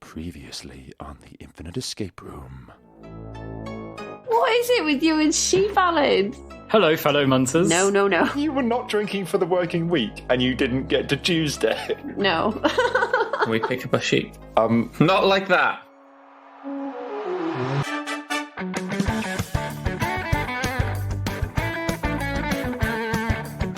Previously on the Infinite Escape Room. What is it with you and sheep, Alan? Hello, fellow Munters. No. You were not drinking for the working week, and you didn't get to Tuesday. No. Can we pick up a sheep? Not like that.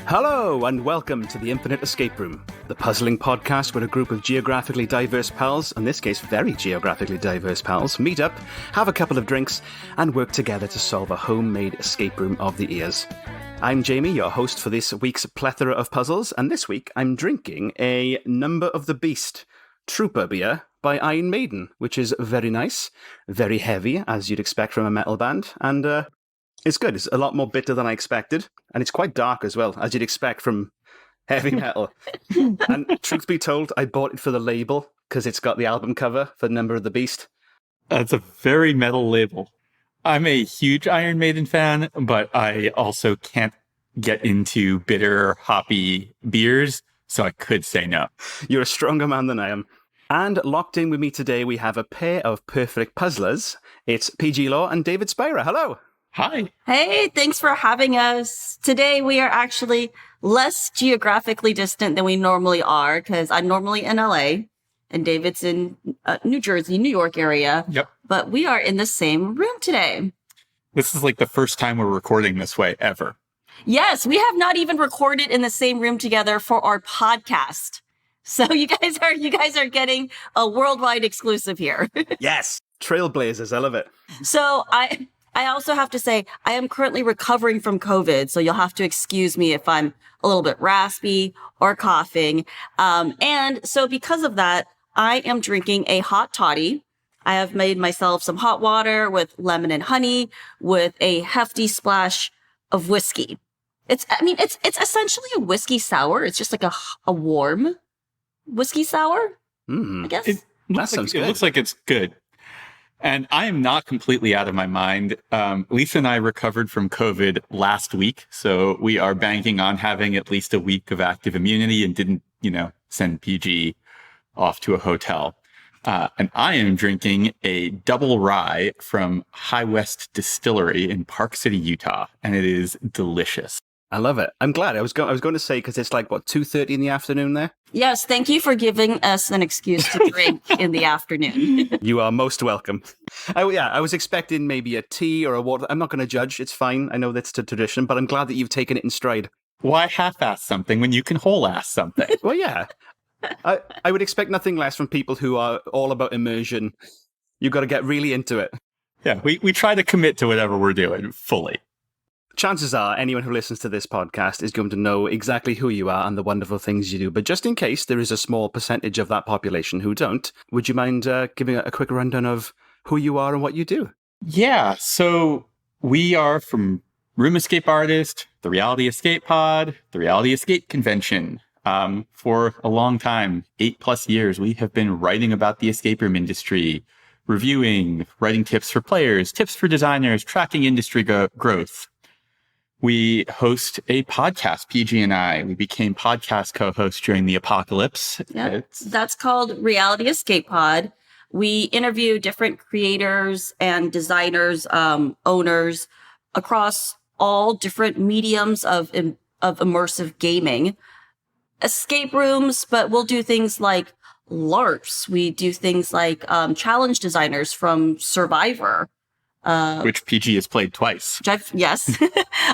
Hello, and welcome to the Infinite Escape Room, the puzzling podcast where a group of geographically diverse pals, in this case very geographically diverse pals, meet up, have a couple of drinks, and work together to solve a homemade escape room of the ears. I'm Jamie, your host for this week's plethora of puzzles, and this week I'm drinking a Number of the Beast Trooper beer by Iron Maiden, which is very nice, very heavy, as you'd expect from a metal band, and it's good. It's a lot more bitter than I expected, and it's quite dark as well, as you'd expect from heavy metal. And truth be told, I bought it for the label, because it's got the album cover for Number of the Beast. That's a very metal label. I'm a huge Iron Maiden fan, but I also can't get into bitter, hoppy beers, so I could say no. You're a stronger man than I am. And locked in with me today, we have a pair of perfect puzzlers. It's Peih-Gee Law and David Spira. Hello. Hi. Hey, thanks for having us. Today we are actually less geographically distant than we normally are, because I'm normally in LA and David's in New Jersey, New York area. Yep. But we are in the same room today. This is like the first time we're recording this way ever. Yes, we have not even recorded in the same room together for our podcast. So you guys are getting a worldwide exclusive here. Yes. Trailblazers. I love it. So I also have to say, I am currently recovering from COVID, so you'll have to excuse me if I'm a little bit raspy or coughing. And so because of that, I am drinking a hot toddy. I have made myself some hot water with lemon and honey with a hefty splash of whiskey. It's essentially a whiskey sour. It's just like a warm whiskey sour, I guess. It looks like it's good. And I am not completely out of my mind. Lisa and I recovered from COVID last week, so we are banking on having at least a week of active immunity and didn't, send PG off to a hotel. And I am drinking a double rye from High West Distillery in Park City, Utah, and it is delicious. I love it. I'm glad. I was going to say, because it's like, 2:30 in the afternoon there? Yes, thank you for giving us an excuse to drink in the afternoon. You are most welcome. I was expecting maybe a tea or a water. I'm not going to judge. It's fine. I know that's the tradition, but I'm glad that you've taken it in stride. Why half-ass something when you can whole-ass something? Well, yeah. I would expect nothing less from people who are all about immersion. You've got to get really into it. Yeah, we try to commit to whatever we're doing fully. Chances are anyone who listens to this podcast is going to know exactly who you are and the wonderful things you do. But just in case there is a small percentage of that population who don't, would you mind giving a quick rundown of who you are and what you do? Yeah, so we are from RoomEscapeArtist, the Reality Escape Pod, the Reality Escape Convention. For a long time, 8+ years, we have been writing about the escape room industry, reviewing, writing tips for players, tips for designers, tracking industry growth. We host a podcast, PG and I. We became podcast co-hosts during the apocalypse. Yeah, that's called Reality Escape Pod. We interview different creators and designers, owners across all different mediums of immersive gaming. Escape rooms, but we'll do things like LARPs. We do things like challenge designers from Survivor. Which PG has played twice. Yes.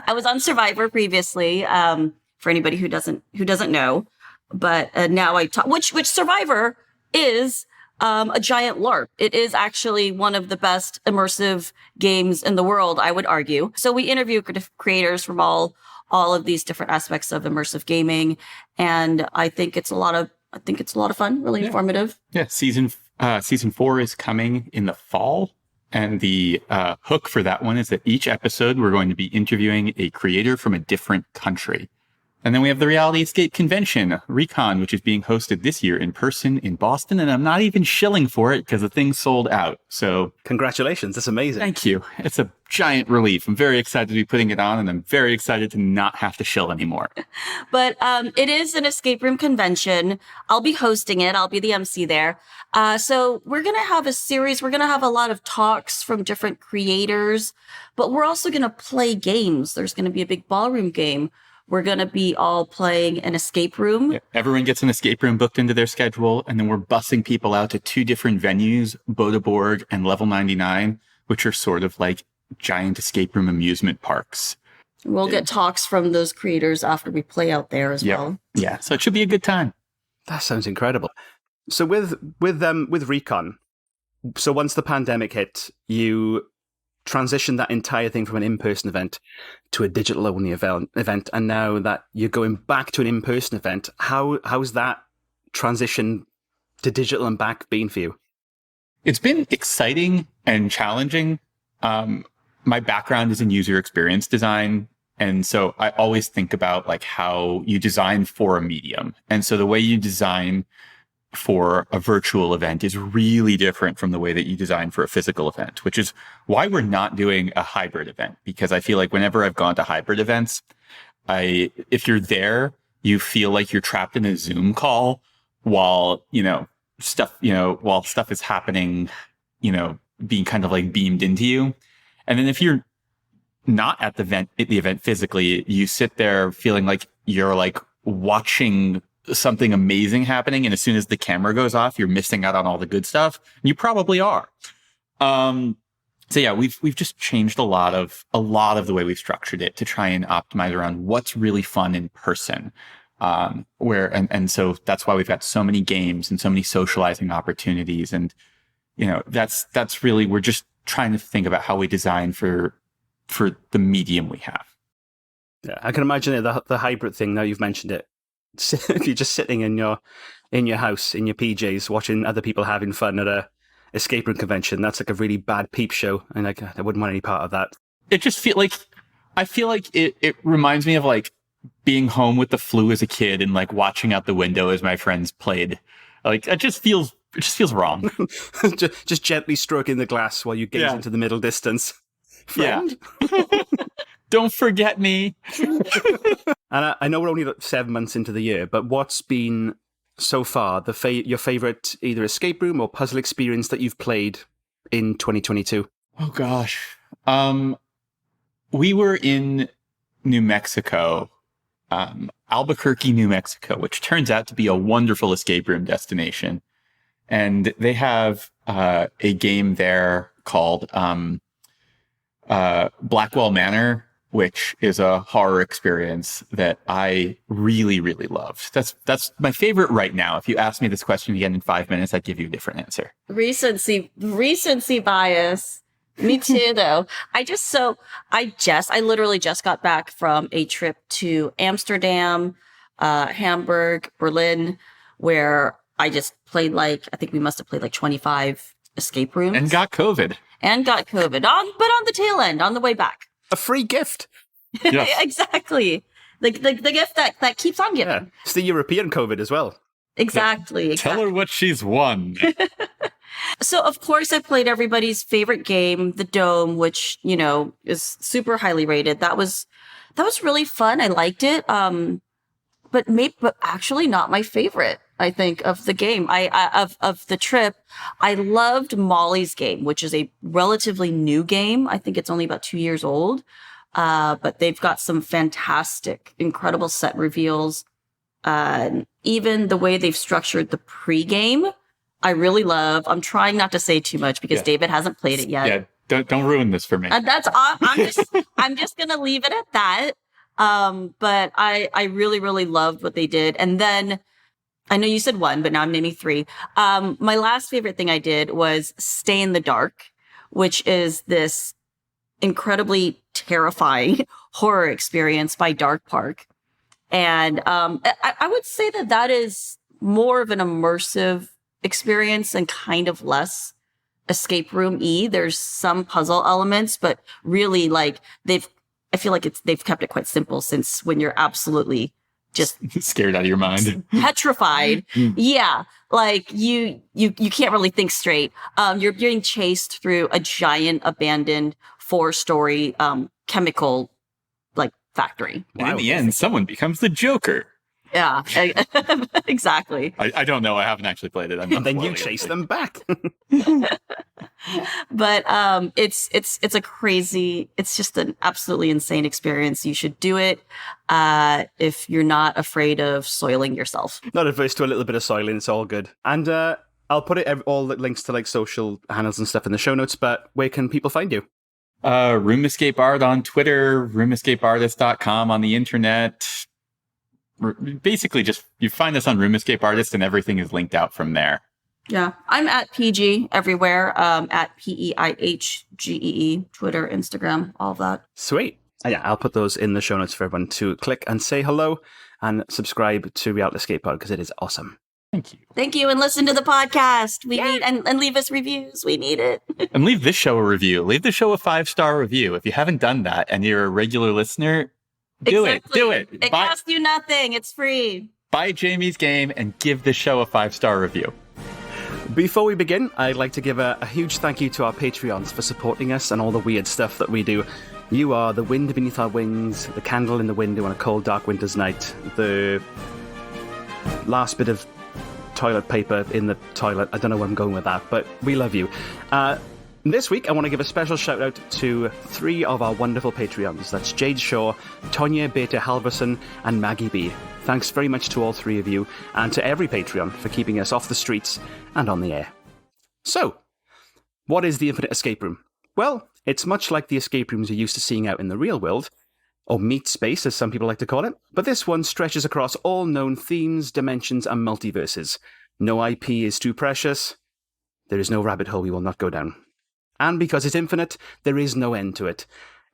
I was on Survivor previously, for anybody who doesn't know. But now I talk, which Survivor is a giant LARP. It is actually one of the best immersive games in the world, I would argue. So we interview creators from all of these different aspects of immersive gaming, and I think it's a lot of fun, really informative. Yeah, season 4 is coming in the fall. And the hook for that one is that each episode we're going to be interviewing a creator from a different country. And then we have the Reality Escape Convention, Recon, which is being hosted this year in person in Boston. And I'm not even shilling for it because the thing's sold out. So Congratulations. That's amazing. thank you. It's a giant relief. I'm very excited to be putting it on, and I'm very excited to not have to shill anymore. But it is an escape room convention. I'll be hosting it. I'll be the MC there. So we're going to have a series. We're going to have a lot of talks from different creators, but we're also going to play games. There's going to be a big ballroom game. We're going to be all playing an escape room. Yeah, everyone gets an escape room booked into their schedule, and then we're bussing people out to 2 different venues, Bodeborg and Level 99, which are sort of like giant escape room amusement parks. We'll get talks from those creators after we play out there as well. Yeah, so it should be a good time. That sounds incredible. So with Recon, so once the pandemic hit, you transitioned that entire thing from an in-person event to a digital-only event, and now that you're going back to an in-person event, how's that transition to digital and back been for you? It's been exciting and challenging. My background is in user experience design. And so I always think about like how you design for a medium. And so the way you design for a virtual event is really different from the way that you design for a physical event, which is why we're not doing a hybrid event. Because I feel like whenever I've gone to hybrid events, if you're there, you feel like you're trapped in a Zoom call while stuff is happening, being kind of like beamed into you. And then if you're not at the event physically, you sit there feeling like you're like watching something amazing happening. And as soon as the camera goes off, you're missing out on all the good stuff. You probably are. So yeah, we've just changed a lot of the way we've structured it to try and optimize around what's really fun in person. And so that's why we've got so many games and so many socializing opportunities. And, that's really, we're just trying to think about how we design for the medium we have. Yeah, I can imagine the hybrid thing. Now you've mentioned it. If you're just sitting in your house in your PJs watching other people having fun at a escape room convention, that's like a really bad peep show, and I wouldn't want any part of that. It just I feel like it reminds me of like being home with the flu as a kid and like watching out the window as my friends played. Like it just feels wrong. just gently stroking the glass while you gaze into the middle distance. Friend? Yeah. Don't forget me. And I know we're only 7 months into the year, but what's been so far your favorite either escape room or puzzle experience that you've played in 2022? Oh gosh. We were in New Mexico, Albuquerque, New Mexico, which turns out to be a wonderful escape room destination. And they have a game there called Blackwell Manor, which is a horror experience that I really, really loved. That's my favorite right now. If you ask me this question again in 5 minutes, I'd give you a different answer. Recency bias. Me too, though. I literally just got back from a trip to Amsterdam, Hamburg, Berlin, where I just played I think we must have played 25 escape rooms. And got COVID. But on the tail end, on the way back. A free gift. Yes. Exactly. The gift that keeps on giving. Yeah. It's the European COVID as well. Exactly. Tell her what she's won. So, of course, I played everybody's favorite game, The Dome, which, is super highly rated. That was really fun. I liked it. But actually not my favorite, I think, of the game. Of the trip. I loved Molly's game, which is a relatively new game. I think it's only about 2 years old. But they've got some fantastic, incredible set reveals. Even the way they've structured the pregame, I really love. I'm trying not to say too much because David hasn't played it yet. Yeah, don't ruin this for me. And I'm just gonna leave it at that. But I really, really loved what they did. And then I know you said one, but now I'm naming three. My last favorite thing I did was Stay in the Dark, which is this incredibly terrifying horror experience by Dark Park. And I would say that is more of an immersive experience and kind of less escape room-y. There's some puzzle elements, but really I feel like they've kept it quite simple, since when you're absolutely just Scared out of your mind. petrified. Yeah. Like you can't really think straight. You're being chased through a giant abandoned 4-story, chemical like factory. And in the end, someone becomes the Joker. Yeah, exactly. I don't know. I haven't actually played it. I'm not And then you spoiling chase it. them back. But it's a crazy, it's just an absolutely insane experience. You should do it if you're not afraid of soiling yourself. Not adverse to a little bit of soiling. It's all good. And I'll put all the links to like social handles and stuff in the show notes. But where can people find you? Room Escape Art on Twitter, RoomEscapeArtist.com on the internet. Basically, just you find us on Room Escape Artist, and everything is linked out from there. Yeah, I'm at PG everywhere. At PEIHGEE, Twitter, Instagram, all of that. Sweet. Yeah, I'll put those in the show notes for everyone to click and say hello and subscribe to Reality Escape Pod because it is awesome. Thank you. Thank you, and listen to the podcast. We need and leave us reviews. We need it. And leave this show a review. Leave the show a 5-star review. If you haven't done that and you're a regular listener, do Exactly. it. It costs you nothing. It's free. Buy Jamie's game and give the show a 5-star review. Before we begin, I'd like to give a huge thank you to our Patreons for supporting us and all the weird stuff that we do. You are the wind beneath our wings, the candle in the window on a cold, dark winter's night, the last bit of toilet paper in the toilet. I don't know where I'm going with that, but we love you. This week, I want to give a special shout out to 3 of our wonderful Patreons. That's Jade Shaw, Tonya Beta Halverson, and Maggie B. Thanks very much to all 3 of you, and to every Patreon for keeping us off the streets and on the air. So, what is the Infinite Escape Room? Well, it's much like the escape rooms you're used to seeing out in the real world, or meat space, as some people like to call it, but this one stretches across all known themes, dimensions, and multiverses. No IP is too precious. There is no rabbit hole we will not go down. And because it's infinite, there is no end to it.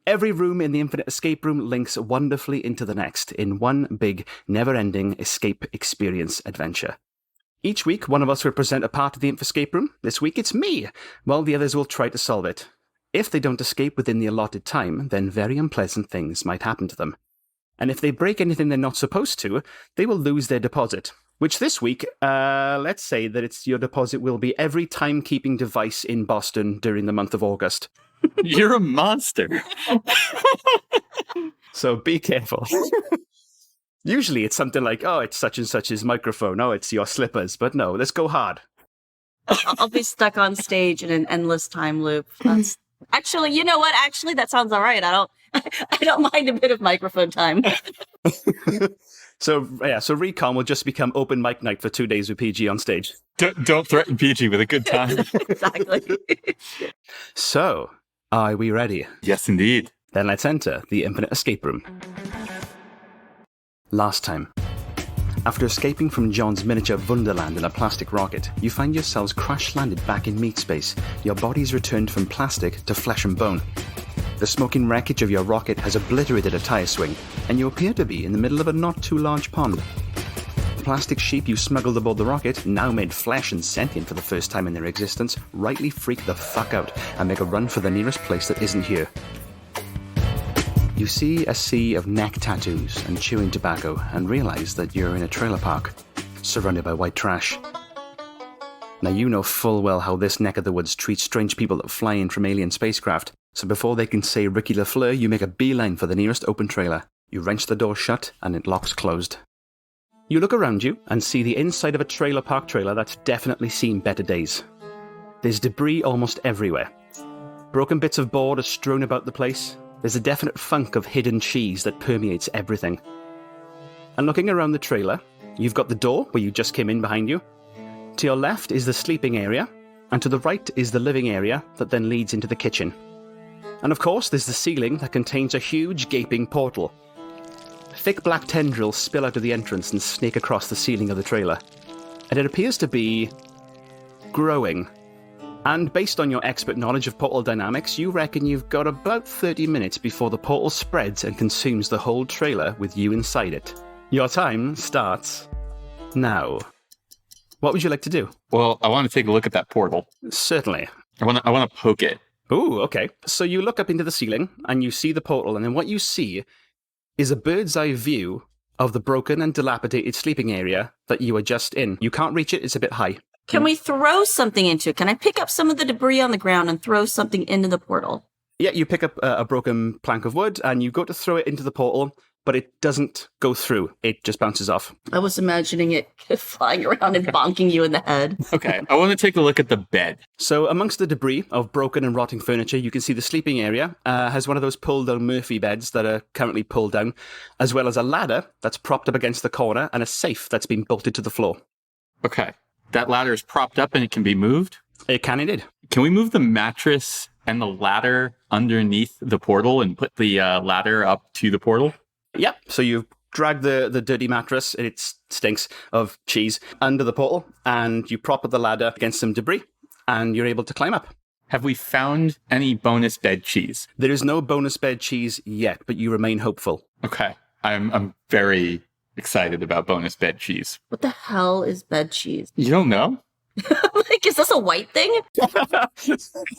Every room in the Infinite Escape Room links wonderfully into the next in one big, never-ending escape experience adventure. Each week, one of us will present a part of the Infinite Escape Room. This week, it's me, while the others will try to solve it. If they don't escape within the allotted time, then very unpleasant things might happen to them. And if they break anything they're not supposed to, they will lose their deposit. Which this week, let's say that your deposit will be every timekeeping device in Boston during the month of August. You're a monster. So be careful. Usually it's something like, oh, it's such and such's microphone. Oh, it's your slippers. But no, let's go hard. I'll be stuck on stage in an endless time loop. That's actually, you know what? Actually, that sounds all right. I don't mind a bit of microphone time. So Recon will just become open mic night for 2 days with PG on stage. Don't threaten PG with a good time. Exactly. So, are we ready? Yes, indeed. Then let's enter the Infinite Escape Room. Last time. After escaping from John's miniature wonderland in a plastic rocket, you find yourselves crash-landed back in meat space. Your bodies returned from plastic to flesh and bone. The smoking wreckage of your rocket has obliterated a tire swing, and you appear to be in the middle of a not-too-large pond. The plastic sheep you smuggled aboard the rocket, now made flesh and sentient for the first time in their existence, rightly freak the fuck out and make a run for the nearest place that isn't here. You see a sea of neck tattoos and chewing tobacco and realize that you're in a trailer park, surrounded by white trash. Now you know full well how this neck of the woods treats strange people that fly in from alien spacecraft, so before they can say Ricky LaFleur, you make a beeline for the nearest open trailer. You wrench the door shut and it locks closed. You look around you and see the inside of a trailer park trailer that's definitely seen better days. There's debris almost everywhere. Broken bits of board are strewn about the place. There's a definite funk of hidden cheese that permeates everything. And looking around the trailer, you've got the door where you just came in behind you. To your left is the sleeping area, and to the right is the living area that then leads into the kitchen. And of course, there's the ceiling that contains a huge gaping portal. Thick black tendrils spill out of the entrance and snake across the ceiling of the trailer. And it appears to be growing. And based on your expert knowledge of portal dynamics, you reckon you've got about 30 minutes before the portal spreads and consumes the whole trailer with you inside it. Your time starts now. What would you like to do? Well, I want to take a look at that portal. Certainly. I want to poke it. Ooh, okay. So you look up into the ceiling and you see the portal, and then what you see is a bird's eye view of the broken and dilapidated sleeping area that you are just in. You can't reach it, it's a bit high. Can we throw something into it? Can I pick up some of the debris on the ground and throw something into the portal? Yeah, you pick up a broken plank of wood and you go to throw it into the portal, but it doesn't go through. It just bounces off. I was imagining it flying around and bonking you in the head. Okay, I want to take a look at the bed. So amongst the debris of broken and rotting furniture, you can see the sleeping area has one of those pull-down Murphy beds that are currently pulled down, as well as a ladder that's propped up against the corner and a safe that's been bolted to the floor. Okay, that ladder is propped up and it can be moved? It can indeed. Can we move the mattress and the ladder underneath the portal and put the ladder up to the portal? Yep, so you drag the dirty mattress, and it stinks of cheese, under the portal, and you prop up the ladder against some debris, and you're able to climb up. Have we found any bonus bed cheese? There is no bonus bed cheese yet, but you remain hopeful. Okay, I'm very excited about bonus bed cheese. What the hell is bed cheese? You don't know? Like, is this a white thing?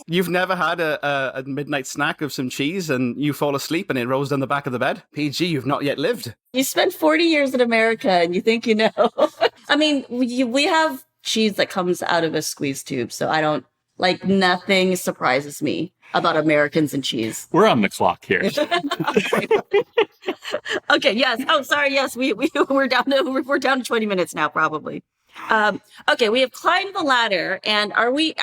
You've never had a midnight snack of some cheese and you fall asleep and it rolls down the back of the bed? PG, you've not yet lived. You spent 40 years in America and you think you know. I mean, we have cheese that comes out of a squeeze tube, so I don't, like, nothing surprises me about Americans and cheese. We're on the clock here. Okay, yes. Oh, sorry, yes, we're down to 20 minutes now, probably. Okay, we have climbed the ladder, and are we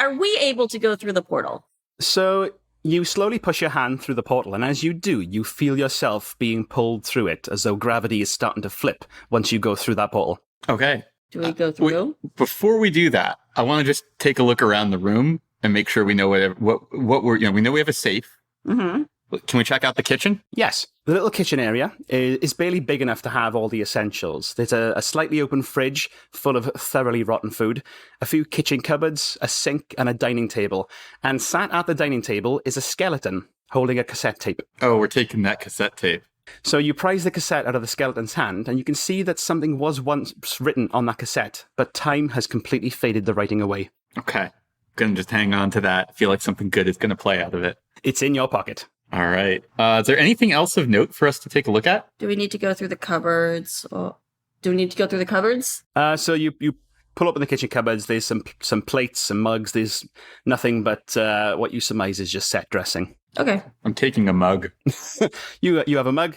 able to go through the portal? So you slowly push your hand through the portal, and as you do, you feel yourself being pulled through it, as though gravity is starting to flip once you go through that portal. Okay. Do we go through? Before we do that, I want to just take a look around the room and make sure we know what we're, we know we have a safe. Mm-hmm. Can we check out the kitchen? Yes. The little kitchen area is barely big enough to have all the essentials. There's a slightly open fridge full of thoroughly rotten food, a few kitchen cupboards, a sink, and a dining table. And sat at the dining table is a skeleton holding a cassette tape. Oh, we're taking that cassette tape. So you prise the cassette out of the skeleton's hand, and you can see that something was once written on that cassette, but time has completely faded the writing away. Okay. Gonna just hang on to that. I feel like something good is gonna play out of it. It's in your pocket. All right. Is there anything else of note for us to take a look at? Do we need to go through the cupboards? So you pull up in the kitchen cupboards. There's some plates, some mugs. There's nothing but what you surmise is just set dressing. Okay. I'm taking a mug. You have a mug.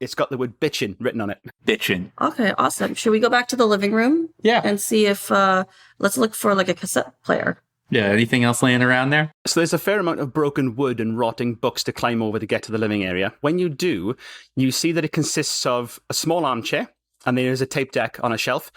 It's got the word bitchin' written on it. Bitchin'. Okay, awesome. Should we go back to the living room? Yeah. And see if, let's look for like a cassette player. Yeah, anything else laying around there? So there's a fair amount of broken wood and rotting books to climb over to get to the living area. When you do, you see that it consists of a small armchair, and there's a tape deck on a shelf.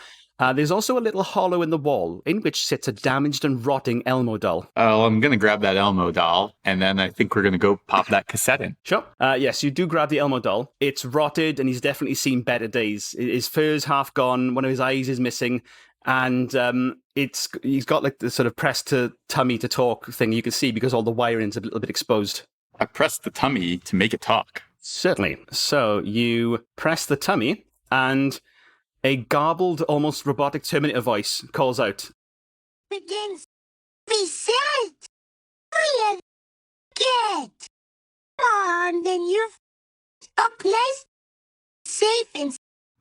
There's also a little hollow in the wall, in which sits a damaged and rotting Elmo doll. Oh, I'm going to grab that Elmo doll, and then I think we're going to go pop that cassette in. Sure. Yes, you do grab the Elmo doll. It's rotted, and he's definitely seen better days. His fur's half gone, one of his eyes is missing, and he's got like the sort of press to tummy to talk thing you can see because all the wiring's a little bit exposed. I pressed the tummy to make it talk. Certainly. So you press the tummy, and a garbled, almost robotic Terminator voice calls out, Begins reset. Really good. And then you've a place safe and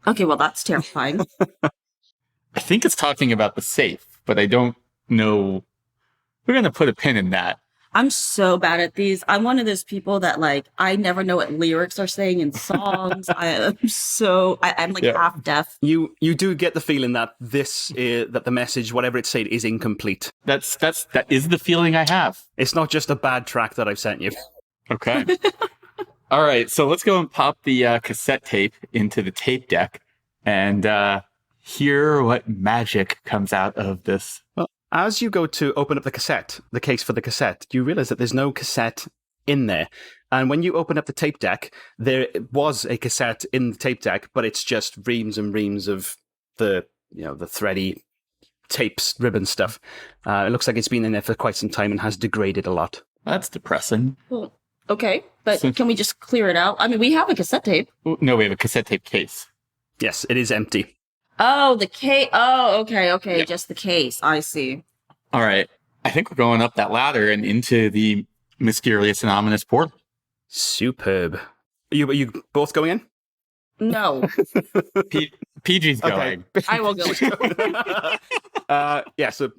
Okay, well, that's terrifying. I think it's talking about the safe, but I don't know. We're going to put a pin in that. I'm so bad at these. I'm one of those people that, like, I never know what lyrics are saying in songs. I'm half deaf. You do get the feeling that that the message, whatever it said, is incomplete. That is the feeling I have. It's not just a bad track that I've sent you. Okay. All right, so let's go and pop the cassette tape into the tape deck and hear what magic comes out of this. Well, as you go to open up the case for the cassette, you realize that there's no cassette in there. And when you open up the tape deck, there was a cassette in the tape deck, but it's just reams and reams of the thready tapes, ribbon stuff. It looks like it's been in there for quite some time and has degraded a lot. That's depressing. Well, okay, but can we just clear it out? I mean, we have a cassette tape. No, we have a cassette tape case. Yes, it is empty. Oh, the case. Oh, okay, Yeah. just the case. I see. All right. I think we're going up that ladder and into the mysterious and ominous portal. Superb. Are you both going in? No, PG's going. I will go. Yeah, so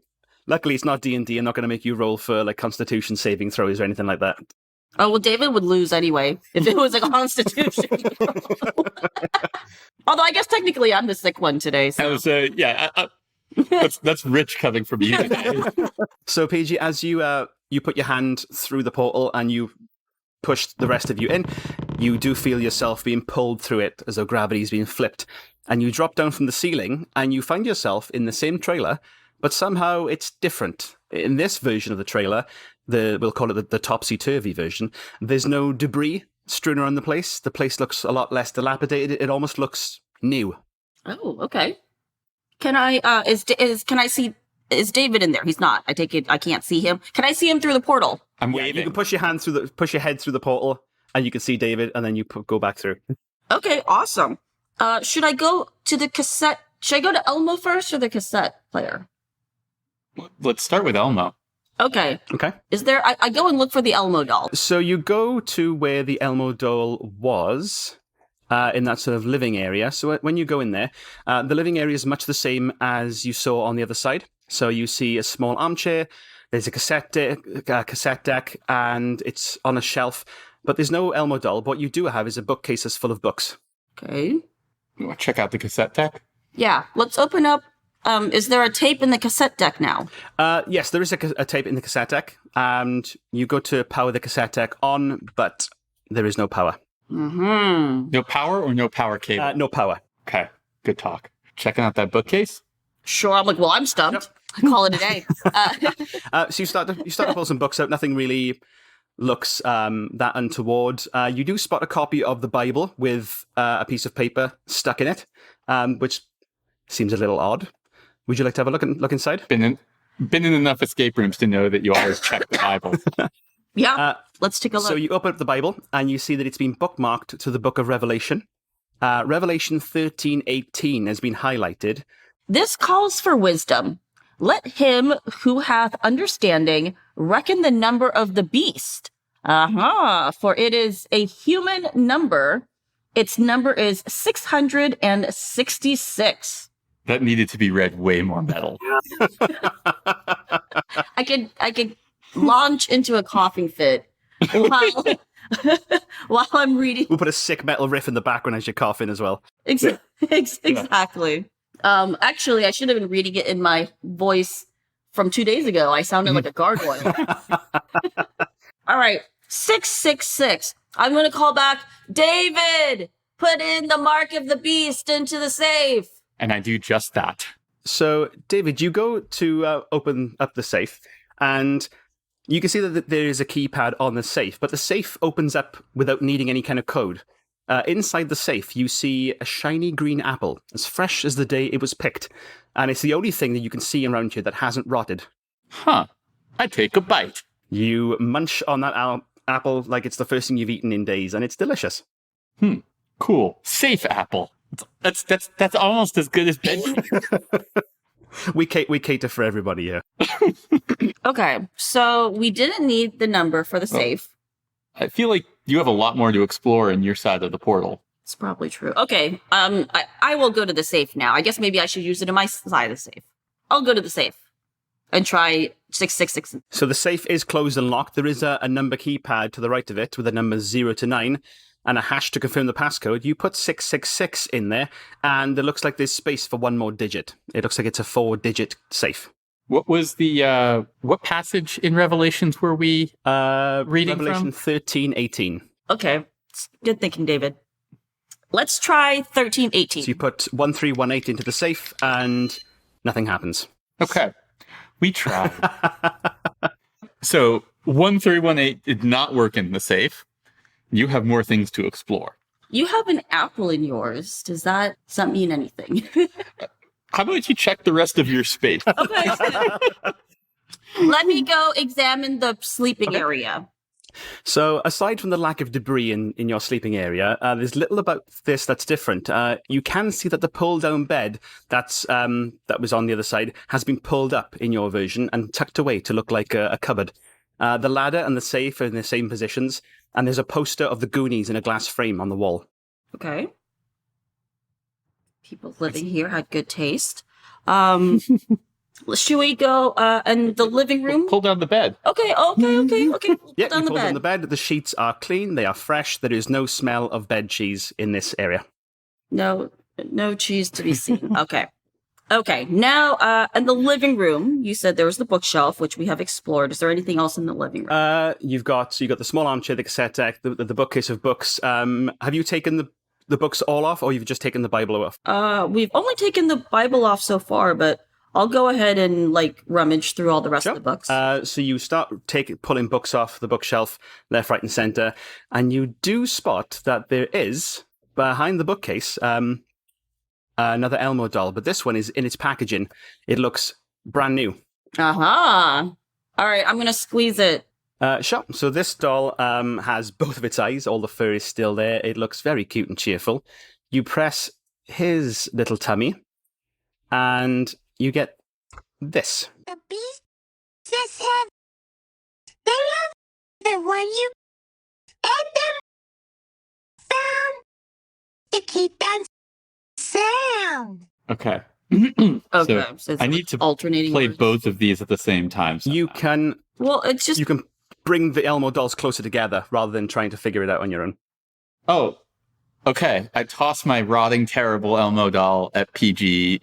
luckily it's not D&D. I'm not going to make you roll for like Constitution saving throws or anything like that. Oh, well, David would lose anyway if it was a constitution. Although I guess technically I'm the sick one today. So. That's rich coming from you today. So, Peih-Gee, as you put your hand through the portal and you push the rest of you in, you do feel yourself being pulled through it as though gravity's being flipped. And you drop down from the ceiling and you find yourself in the same trailer, but somehow it's different. In this version of the trailer, we'll call it the topsy-turvy version, there's no debris strewn around the place. The place looks a lot less dilapidated. It almost looks new. Oh, okay. Can I is David in there? He's not. I take it I can't see him. Can I see him through the portal? I'm Yeah, waving. you can push your head through the portal, and you can see David, and then you go back through. Okay, awesome. Should I go to the cassette? Should I go to Elmo first or the cassette player? Let's start with Elmo. Okay. Okay. Is there? I go and look for the Elmo doll. So you go to where the Elmo doll was, in that sort of living area. So when you go in there, the living area is much the same as you saw on the other side. So you see a small armchair, there's a cassette deck, and it's on a shelf. But there's no Elmo doll. What you do have is a bookcase that's full of books. Okay. You want to check out the cassette deck? Yeah. Let's open up. Is there a tape in the cassette deck now? Yes, there is a tape in the cassette deck, and you go to power the cassette deck on, but there is no power. Mm-hmm. No power or no power cable? No power. Okay, good talk. Checking out that bookcase? Sure. I'm like, well, I'm stumped. Yep. I call it a day. So you start to pull some books out. Nothing really looks that untoward. You do spot a copy of the Bible with a piece of paper stuck in it, which seems a little odd. Would you like to have a look inside? Been in enough escape rooms to know that you always check the Bible. Yeah, let's take a look. So you open up the Bible and you see that it's been bookmarked to the book of Revelation. Revelation 13:18 has been highlighted. This calls for wisdom. Let him who hath understanding reckon the number of the beast. For it is a human number. Its number is 666. That needed to be read way more metal. I could launch into a coughing fit while I'm reading. We'll put a sick metal riff in the background as you're coughing as well. Exactly. Actually, I should have been reading it in my voice from 2 days ago. I sounded like a gargoyle. All right, 666. I'm going to call back, David, put in the mark of the beast into the safe. And I do just that. So, David, you go to open up the safe, and you can see that there is a keypad on the safe, but the safe opens up without needing any kind of code. Inside the safe, you see a shiny green apple, as fresh as the day it was picked, and it's the only thing that you can see around here that hasn't rotted. Huh. I take a bite. You munch on that apple like it's the first thing you've eaten in days, and it's delicious. Cool. Safe apple. That's almost as good as bedroom. We cater for everybody here. Okay, so we didn't need the number for the safe. I feel like you have a lot more to explore in your side of the portal. It's probably true. Okay, I will go to the safe now. I guess maybe I should use it in my side of the safe. I'll go to the safe and try 666. So the safe is closed and locked. There is a number keypad to the right of it with the numbers 0 to 9 and a hash to confirm the passcode. You put 666 in there, and it looks like there's space for one more digit. It looks like it's a 4-digit safe. What was the, what passage in Revelations were we reading Revelation from? 13:18. Okay, good thinking, David. Let's try 1318. So you put 1318 into the safe, and nothing happens. Okay. We tried. So 1318 did not work in the safe. You have more things to explore. You have an apple in yours. Does that mean anything? How about you check the rest of your space? Okay. Let me go examine the sleeping area. So aside from the lack of debris in your sleeping area, there's little about this that's different. You can see that the pull-down bed that was on the other side has been pulled up in your version and tucked away to look like a cupboard. The ladder and the safe are in the same positions, and there's a poster of the Goonies in a glass frame on the wall. Okay. people living here had good taste. Should we go in the living room? Pull down the bed. Okay. We'll Yeah, pull you down pull down the bed. The sheets are clean. They are fresh. There is no smell of bed cheese in this area. No cheese to be seen. Okay. Now, in the living room, you said there was the bookshelf, which we have explored. Is there anything else in the living room? You've got the small armchair, the cassette deck, the bookcase of books. Have you taken the books all off, or you've just taken the Bible off? We've only taken the Bible off so far, but I'll go ahead and rummage through all the rest of the books. So you start pulling books off the bookshelf, left, right, and center, and you do spot that there is behind the bookcase another Elmo doll, but this one is in its packaging. It looks brand new. Aha! All right, I'm gonna squeeze it. Sure. So this doll has both of its eyes. All the fur is still there. It looks very cute and cheerful. You press his little tummy, and you get this. The beast just have the love, the one you and them found to keep them sound. Okay. Okay, So it's I need to alternating play words. both of these at the same time. You somehow. can Well, it's just you can bring the Elmo dolls closer together rather than trying to figure it out on your own. Oh, okay. I toss my rotting, terrible Elmo doll at PG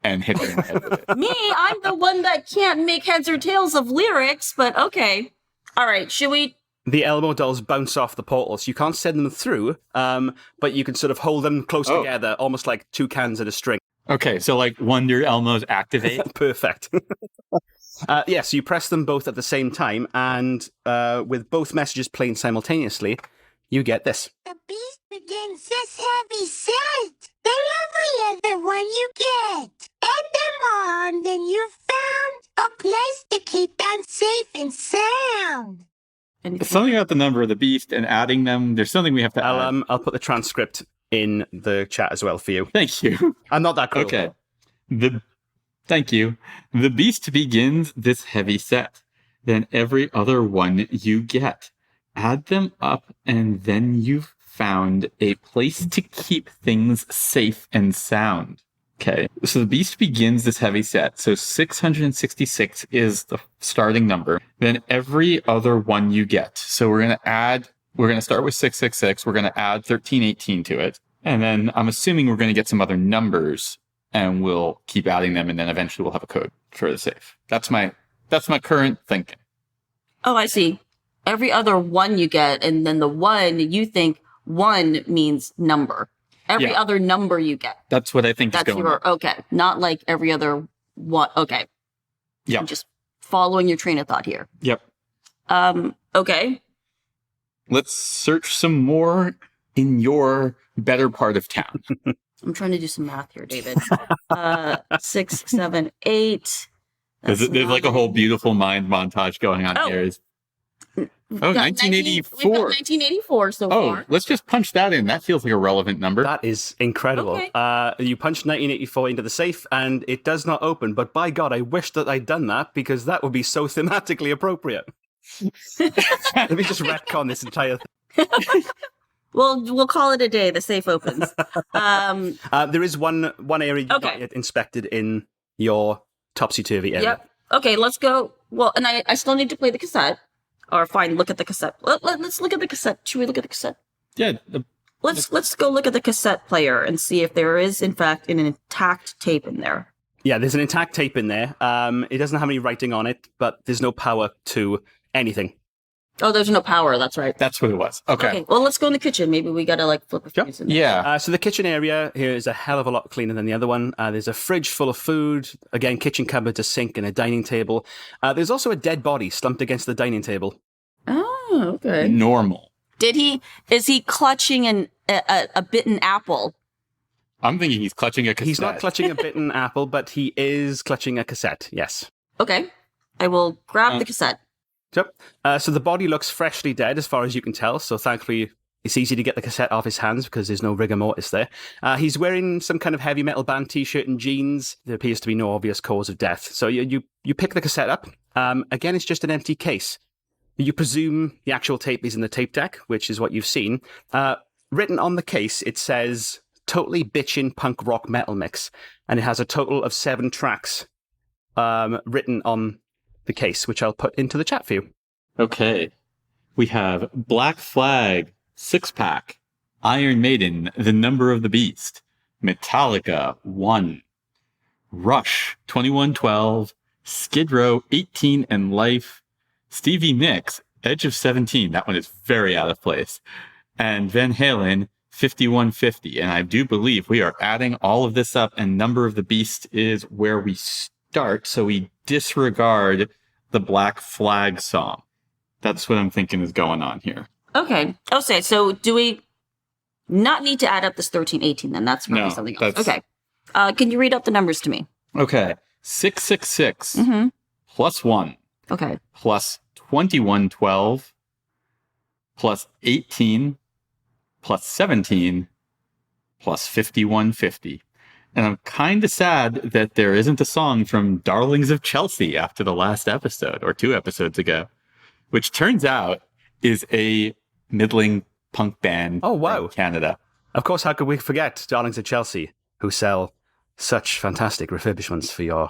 and hit him in the head with it. me. I'm the one that can't make heads or tails of lyrics, but okay. All right, should we? The Elmo dolls bounce off the portals. You can't send them through, but you can sort of hold them close together, almost like two cans in a string. Okay, so Wonder Elmos activate. Perfect. So you press them both at the same time, and with both messages playing simultaneously, you get this. The beast begins this heavy set. The lovelier the one you get. Add them on, then you've found a place to keep them safe and sound. Something about the number of the beast and adding them. There's something we have to add. I'll put the transcript in the chat as well for you. Thank you. I'm not that cool. Okay. Thank you. The beast begins this heavy set. Then every other one you get. Add them up, and then you've found a place to keep things safe and sound. Okay. So the beast begins this heavy set. So 666 is the starting number. Then every other one you get. So we're going to start with 666. We're going to add 1318 to it. And then I'm assuming we're going to get some other numbers, and we'll keep adding them, and then eventually we'll have a code for the safe. That's my current thinking. Oh, I see. Every other one you get, and then the one you think one means number. Every other number you get. That's what I think is That's going on. okay. Not like every other one. Okay. Yeah. I'm just following your train of thought here. Yep. Okay. Let's search some more in your better part of town. I'm trying to do some math here, David. 6, 7, 8. There's like a whole beautiful mind montage going on here. Oh, 1984. We've got 1984 so far. Let's just punch that in. That feels like a relevant number. That is incredible. Okay. You punch 1984 into the safe, and it does not open. But by God, I wish that I'd done that, because that would be so thematically appropriate. Let me just retcon this entire thing. Well, we'll call it a day. The safe opens. There is one area you've not yet inspected in your topsy-turvy area. Yep. Okay, let's go. Well, and I still need to play the cassette. Or fine, look at the cassette. Let's look at the cassette. Should we look at the cassette? Yeah. Let's go look at the cassette player and see if there is, in fact, an intact tape in there. Yeah, there's an intact tape in there. It doesn't have any writing on it, but there's no power to anything. Oh, there's no power. That's right. That's what it was. Okay. Well, let's go in the kitchen. Maybe we gotta flip a fuse in there. Yeah. So the kitchen area here is a hell of a lot cleaner than the other one. There's a fridge full of food. Again, kitchen cupboard, a sink, and a dining table. There's also a dead body slumped against the dining table. Oh, okay. Normal. Is he clutching a bitten apple? I'm thinking he's clutching a cassette. He's not clutching a bitten apple, but he is clutching a cassette, yes. Okay. I will grab the cassette. So the body looks freshly dead as far as you can tell, so thankfully it's easy to get the cassette off his hands because there's no rigor mortis there. He's wearing some kind of heavy metal band t-shirt and jeans. There appears to be no obvious cause of death. So you pick the cassette up. Again, it's just an empty case. You presume the actual tape is in the tape deck, which is what you've seen. Written on the case, it says totally bitchin' punk rock metal mix, and it has a total of 7 tracks written on the case, which I'll put into the chat for you. Okay. We have Black Flag, 6-pack, Iron Maiden, The Number of the Beast, Metallica, 1, Rush, 2112, Skid Row, 18 and Life, Stevie Nicks, Edge of 17, that one is very out of place, and Van Halen, 5150. And I do believe we are adding all of this up, and Number of the Beast is where we start, so we disregard the Black Flag song. That's what I'm thinking is going on here. Okay. Okay, so do we not need to add up this 1318 then? That's probably No, something else. that's- Okay. Can you read up the numbers to me? Okay. 666 plus 1 Okay. plus 2112 plus 18 plus 17 plus 5150. And I'm kind of sad that there isn't a song from Darlings of Chelsea after the last episode, or 2 episodes ago, which turns out is a middling punk band from Canada. Of course, how could we forget Darlings of Chelsea, who sell such fantastic refurbishments for your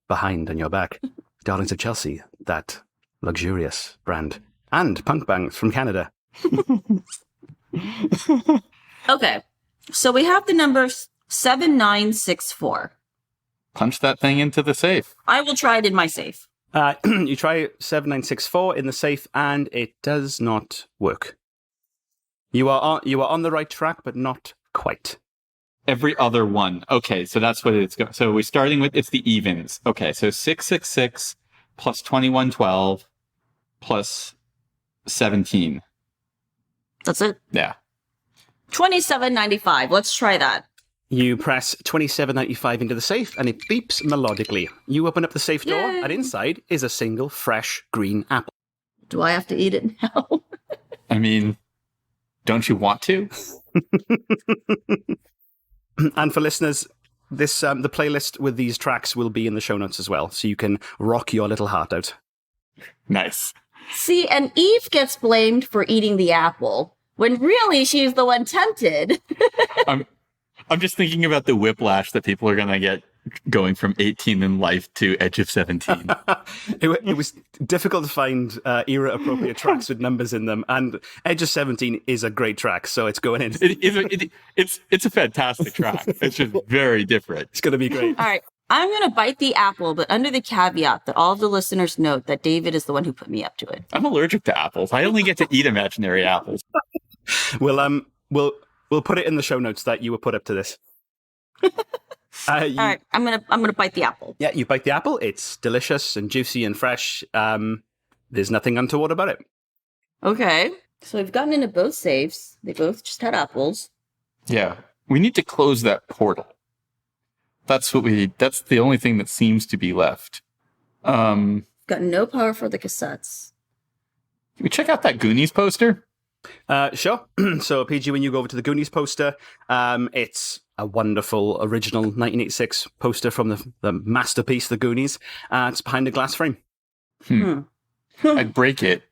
behind and your back. Darlings of Chelsea, that luxurious brand. And punk bands from Canada. Okay. So we have the number 7964. Punch that thing into the safe. I will try it in my safe. You try 7964 in the safe, and it does not work. You are on the right track, but not quite. Every other one. Okay, so that's what it's going. So we're starting with, it's the evens. Okay, so 666 plus 2112 plus 17. That's it? Yeah. 2795. Let's try that. You press 2795 into the safe, and it beeps melodically. You open up the safe door, Yay. and inside is a single fresh green apple. Do I have to eat it now? I mean, don't you want to? And for listeners, this the playlist with these tracks will be in the show notes as well, so you can rock your little heart out. Nice. See, and Eve gets blamed for eating the apple, when really she's the one tempted. I'm just thinking about the whiplash that people are going to get going from 18 in Life to Edge of 17. It was difficult to find era-appropriate tracks with numbers in them, and Edge of 17 is a great track, so it's going in. It's a fantastic track. It's just very different. It's going to be great. All right. I'm going to bite the apple, but under the caveat that all of the listeners note that David is the one who put me up to it. I'm allergic to apples. I only get to eat imaginary apples. We'll put it in the show notes that you were put up to this. All right, I'm gonna bite the apple. Yeah, you bite the apple. It's delicious and juicy and fresh. There's nothing untoward about it. Okay, so we've gotten into both safes. They both just had apples. Yeah. We need to close that portal. That's the only thing that seems to be left. Got no power for the cassettes. Can we check out that Goonies poster? Sure. So, PG, when you go over to the Goonies poster, it's a wonderful original 1986 poster from the masterpiece, The Goonies. It's behind a glass frame. I'd break it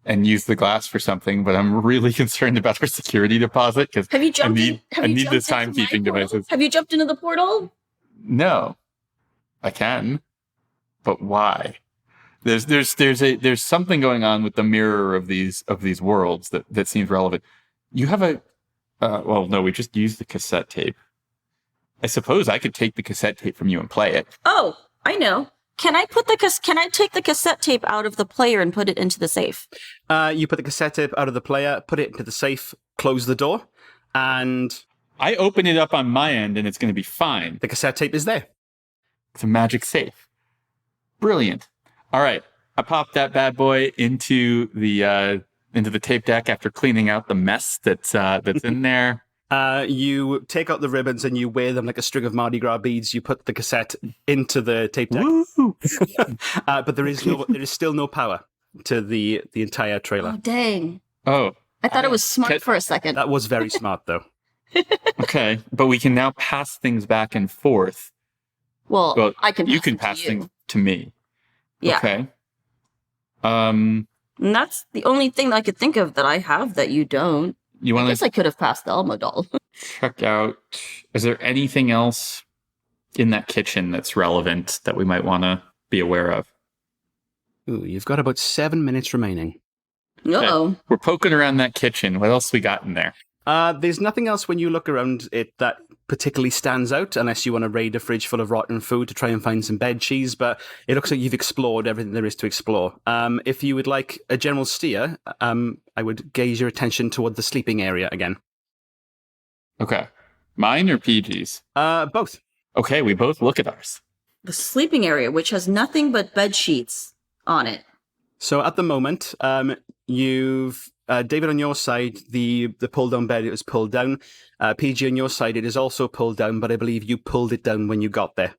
and use the glass for something, but I'm really concerned about our security deposit because Have you jumped I need this timekeeping devices. Have you jumped into the portal? No, I can, but why? There's something going on with the mirror of these worlds that seems relevant. You have we just used the cassette tape. I suppose I could take the cassette tape from you and play it. Oh, I know. Can I take the cassette tape out of the player and put it into the safe? You put the cassette tape out of the player, put it into the safe, close the door, and I open it up on my end and it's going to be fine. the cassette tape is there. It's a magic safe. Brilliant. All right. I popped that bad boy into the tape deck after cleaning out the mess that's in there. You take out the ribbons and you wear them like a string of Mardi Gras beads. You put the cassette into the tape deck. Woo! But there is still no power to the entire trailer. Oh, dang. Oh, I thought it was smart for a second. That was very smart, though. okay. But we can now pass things back and forth. Well, I can. You can pass things to me. Yeah. Okay. And that's the only thing that I could think of that I have that you don't. You want I guess I could have passed the Elmo doll. check out. Is there anything else in that kitchen that's relevant that we might want to be aware of? Ooh, you've got about 7 minutes remaining. Uh-oh. We're poking around that kitchen. What else we got in there? There's nothing else when you look around it that particularly stands out, unless you want to raid a fridge full of rotten food to try and find some bed cheese, but it looks like you've explored everything there is to explore. If you would like a general steer, I would gaze your attention toward the sleeping area again. Okay. Mine or Peih-Gee's? Both. Okay, we both look at ours. The sleeping area, which has nothing but bed sheets on it. So at the moment, you've David, on your side, the pull-down bed is pulled down. Peih-Gee, on your side, it is also pulled down, but I believe you pulled it down when you got there.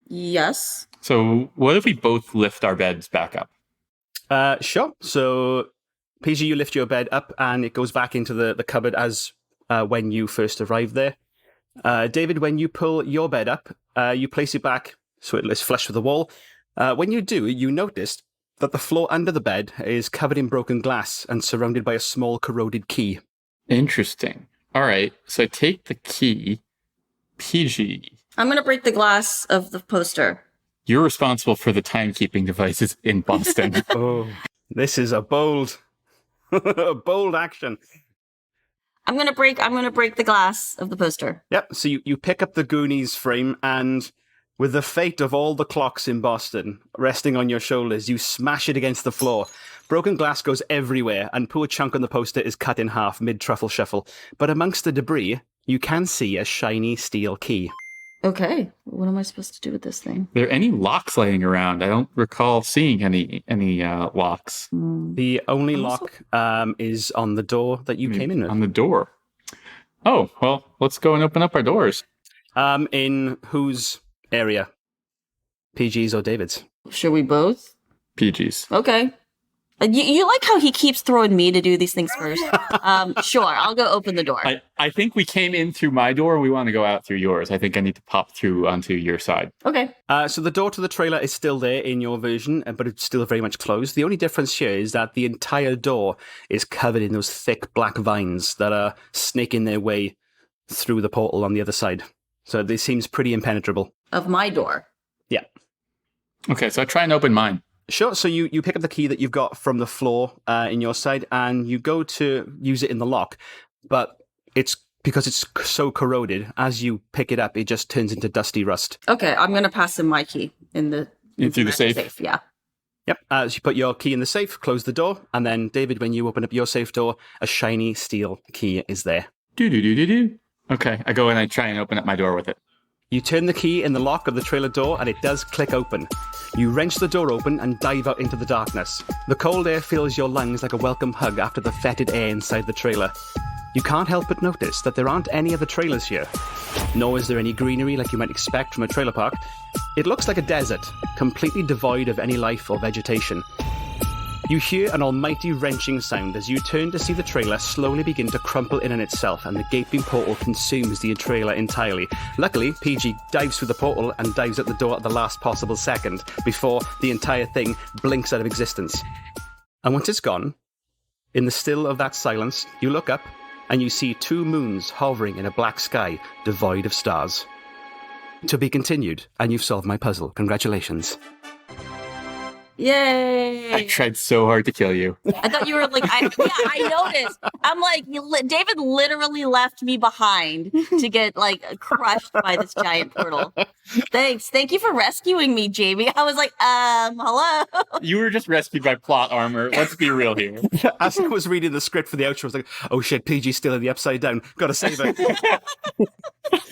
Yes. So what if we both lift our beds back up? Sure. So, Peih-Gee, you lift your bed up, and it goes back into the cupboard as when you first arrived there. David, when you pull your bed up, you place it back so it is flush with the wall. When you do, you notice that the floor under the bed is covered in broken glass and surrounded by a small corroded key. Interesting. All right, so I take the key. Peih-Gee, I'm going to break the glass of the poster. you're responsible for the timekeeping devices in Boston. Oh, this is a bold, a bold action. I'm going to break the glass of the poster. Yep, so you pick up the Goonies frame, and with the fate of all the clocks in Boston resting on your shoulders, you smash it against the floor. Broken glass goes everywhere, and poor chunk on the poster is cut in half mid-truffle shuffle. But amongst the debris, you can see a shiny steel key. Okay, what am I supposed to do with this thing? Are there any locks laying around? I don't recall seeing any locks. The only lock is on the door that you came in with. On the door. Oh, well, let's go and open up our doors. In whose area? Peih-Gee's or David's? Should we both? Peih-Gee's. Okay. You like how he keeps throwing me to do these things first? Sure, I'll go open the door. I think we came in through my door. We want to go out through yours. I think I need to pop through onto your side. Okay. So the door to the trailer is still there in your version, but it's still very much closed. The only difference here is that the entire door is covered in those thick black vines that are snaking their way through the portal on the other side. So this seems pretty impenetrable. Of my door. Yeah. Okay, so I try and open mine. Sure, so you pick up the key that you've got from the floor in your side, and you go to use it in the lock, but it's because it's so corroded, as you pick it up, it just turns into dusty rust. Okay, I'm going to pass him my key into through the safe? Yeah. Yep, as you put your key in the safe, close the door, and then, David, when you open up your safe door, a shiny steel key is there. Do. Okay, I go and I try and open up my door with it. You turn the key in the lock of the trailer door, and it does click open. You wrench the door open and dive out into the darkness. The cold air fills your lungs like a welcome hug after the fetid air inside the trailer. You can't help but notice that there aren't any other trailers here, nor is there any greenery like you might expect from a trailer park. It looks like a desert, completely devoid of any life or vegetation. You hear an almighty wrenching sound as you turn to see the trailer slowly begin to crumple in on itself, and the gaping portal consumes the trailer entirely. Luckily, Peih-Gee dives through the portal and dives at the door at the last possible second, before the entire thing blinks out of existence. And once it's gone, in the still of that silence, you look up, and you see 2 moons hovering in a black sky, devoid of stars. To be continued, and you've solved my puzzle. Congratulations. Yay! I tried so hard to kill you. I thought you were like, I noticed. I'm like, David literally left me behind to get like crushed by this giant portal. Thanks. Thank you for rescuing me, Jamie. I was like, hello. You were just rescued by plot armor. Let's be real here. As I was reading the script for the outro, I was like, oh shit, Peih-Gee's still in the Upside Down. Gotta save her.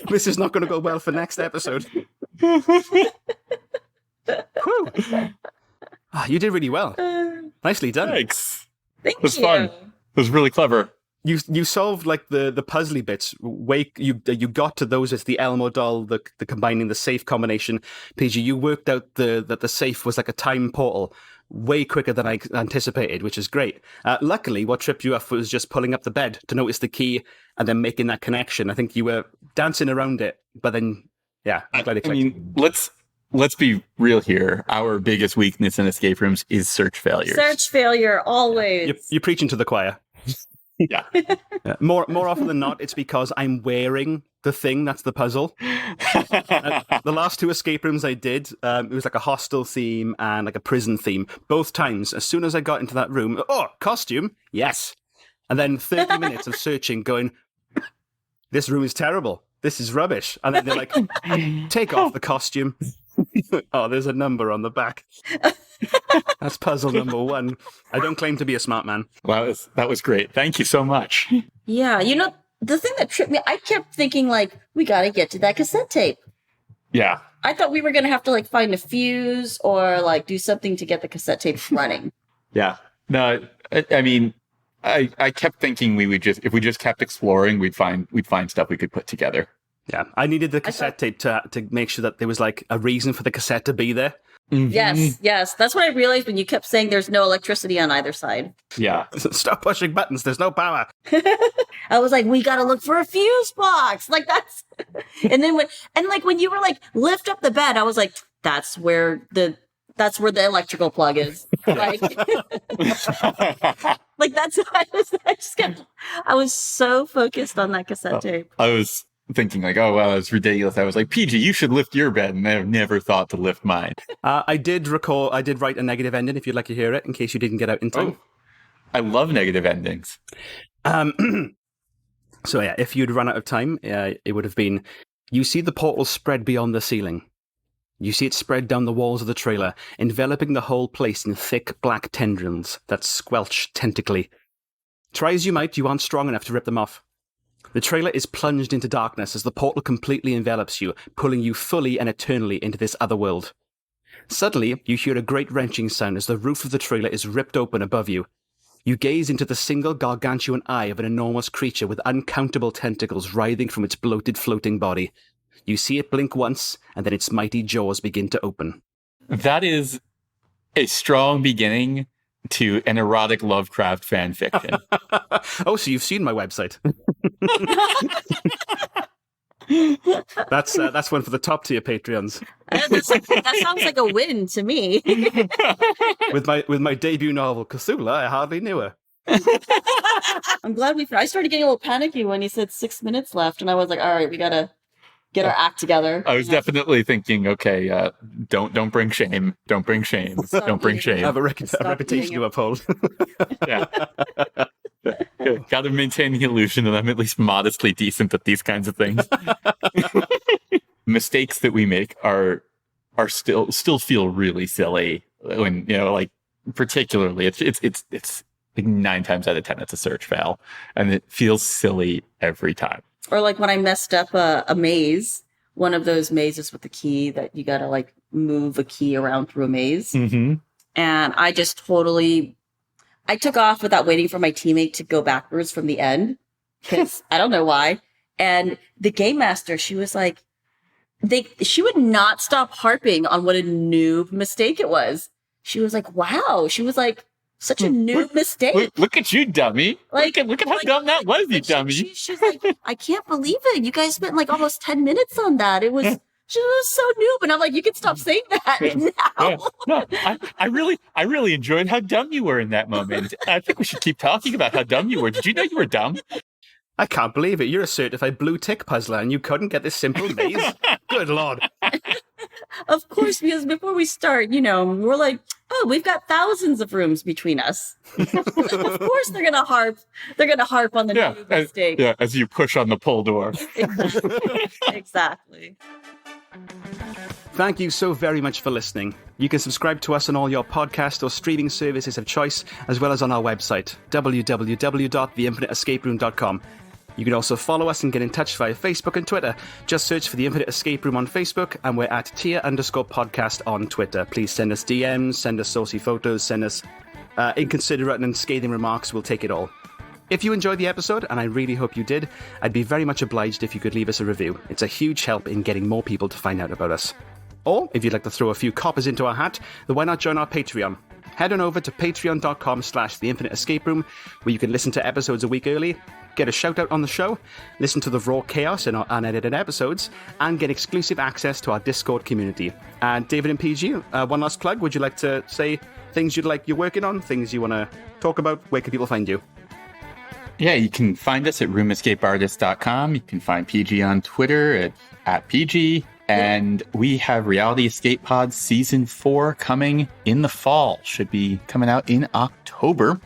This is not going to go well for next episode. Whew. You did really well. Nicely done. Thanks. Thank It was you. fun. It was really clever. You solved like the puzzly bits. You got to those as the Elmo doll, the combining the safe combination. Peih-Gee, you worked out that the safe was like a time portal way quicker than I anticipated, which is great. Luckily, what tripped you up was just pulling up the bed to notice the key and then making that connection. I think you were dancing around it, but then yeah, I'm glad it clicked. I mean, let's be real here. Our biggest weakness in escape rooms is search failures. Search failure, always. You're preaching to the choir. Yeah. More often than not, it's because I'm wearing the thing that's the puzzle. The last 2 escape rooms I did, it was like a hostel theme and like a prison theme. Both times, as soon as I got into that room, costume, yes. And then 30 minutes of searching, going, this room is terrible. This is rubbish. And then they're like, take off the costume. Oh, there's a number on the back. That's puzzle number 1. I don't claim to be a smart man. Well, that was great. Thank you so much. Yeah, the thing that tripped me, I kept thinking, like, we got to get to that cassette tape. Yeah. I thought we were going to have to, like, find a fuse or, like, do something to get the cassette tape running. Yeah. No, I mean, I kept thinking if we just kept exploring, we'd find stuff we could put together. Yeah, I needed the cassette tape to make sure that there was, like, a reason for the cassette to be there. Mm-hmm. Yes. That's what I realized when you kept saying there's no electricity on either side. Yeah. Stop pushing buttons. There's no power. I was like, we got to look for a fuse box. Like that's, and then when you were like, lift up the bed, I was like, that's where the electrical plug is. Like, like that's what I was so focused on that cassette tape. I was thinking like, oh, well, it's ridiculous. I was like, PG, you should lift your bed. And I've never thought to lift mine. I did write a negative ending if you'd like to hear it, in case you didn't get out in time. Oh, I love negative endings. So yeah, if you'd run out of time, it would have been, you see the portal spread beyond the ceiling. You see it spread down the walls of the trailer, enveloping the whole place in thick black tendrils that squelch tentacly. Try as you might, you aren't strong enough to rip them off. The trailer is plunged into darkness as the portal completely envelops you, pulling you fully and eternally into this other world. Suddenly, you hear a great wrenching sound as the roof of the trailer is ripped open above you. You gaze into the single gargantuan eye of an enormous creature with uncountable tentacles writhing from its bloated floating body. You see it blink once, and then its mighty jaws begin to open. That is a strong beginning to an erotic Lovecraft fan fiction. Oh, so you've seen my website. That's one for the top tier Patreons. That sounds like a win to me. With my debut novel, Cthulhu, I hardly knew her. I'm glad I started getting a little panicky when you said 6 minutes left, and I was like, all right, we gotta get our act together. I was definitely thinking, okay, don't bring shame. Don't bring shame. Don't bring shame. I have a reputation to uphold. Yeah. Got to maintain the illusion that I'm at least modestly decent at these kinds of things. Mistakes that we make are still feel really silly when, like, particularly it's like 9 times out of 10 it's a search fail, and it feels silly every time. Or like when I messed up a maze, one of those mazes with the key that you gotta like move a key around through a maze. Mm-hmm. And I just I took off without waiting for my teammate to go backwards from the end, because I don't know why. And the game master, she was like, she would not stop harping on what a noob mistake it was. She was like, wow. She was like, such a noob mistake. Look at you, dummy. Look at how dumb that was, you dummy. She's like, I can't believe it. You guys spent like almost 10 minutes on that. She was so noob. And I'm like, you can stop saying that now. No, I really enjoyed how dumb you were in that moment. I think we should keep talking about how dumb you were. Did you know you were dumb? I can't believe it. You're a certified blue tick puzzler and you couldn't get this simple maze. Good Lord. Of course, because before we start, we're like, oh, we've got thousands of rooms between us. Of course they're gonna harp on the noob mistake. As you push on the pull door. Exactly. Thank you so very much for listening. You can subscribe to us on all your podcast or streaming services of choice, as well as on our website, www.theinfiniteescaperoom.com. You can also follow us and get in touch via Facebook and Twitter. Just search for The Infinite Escape Room on Facebook, and we're at tier_podcast on Twitter. Please send us DMs, send us saucy photos, send us inconsiderate and scathing remarks. We'll take it all. If you enjoyed the episode, and I really hope you did, I'd be very much obliged if you could leave us a review. It's a huge help in getting more people to find out about us. Or, if you'd like to throw a few coppers into our hat, then why not join our Patreon? Head on over to patreon.com/theinfiniteescaperoom, where you can listen to episodes a week early, get a shout out on the show, listen to the raw chaos in our unedited episodes, and get exclusive access to our Discord community. And David and Peih-Gee, one last plug. Would you like to say things you're working on, things you want to talk about? Where can people find you? Yeah, you can find us at RoomEscapeArtist.com. You can find PG on Twitter at PG. And we have Reality Escape Pod Season 4 coming in the fall. Should be coming out in October.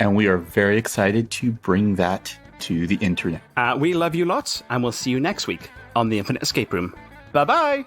And we are very excited to bring that to the internet. We love you lots, and we'll see you next week on the Infinite Escape Room. Bye-bye!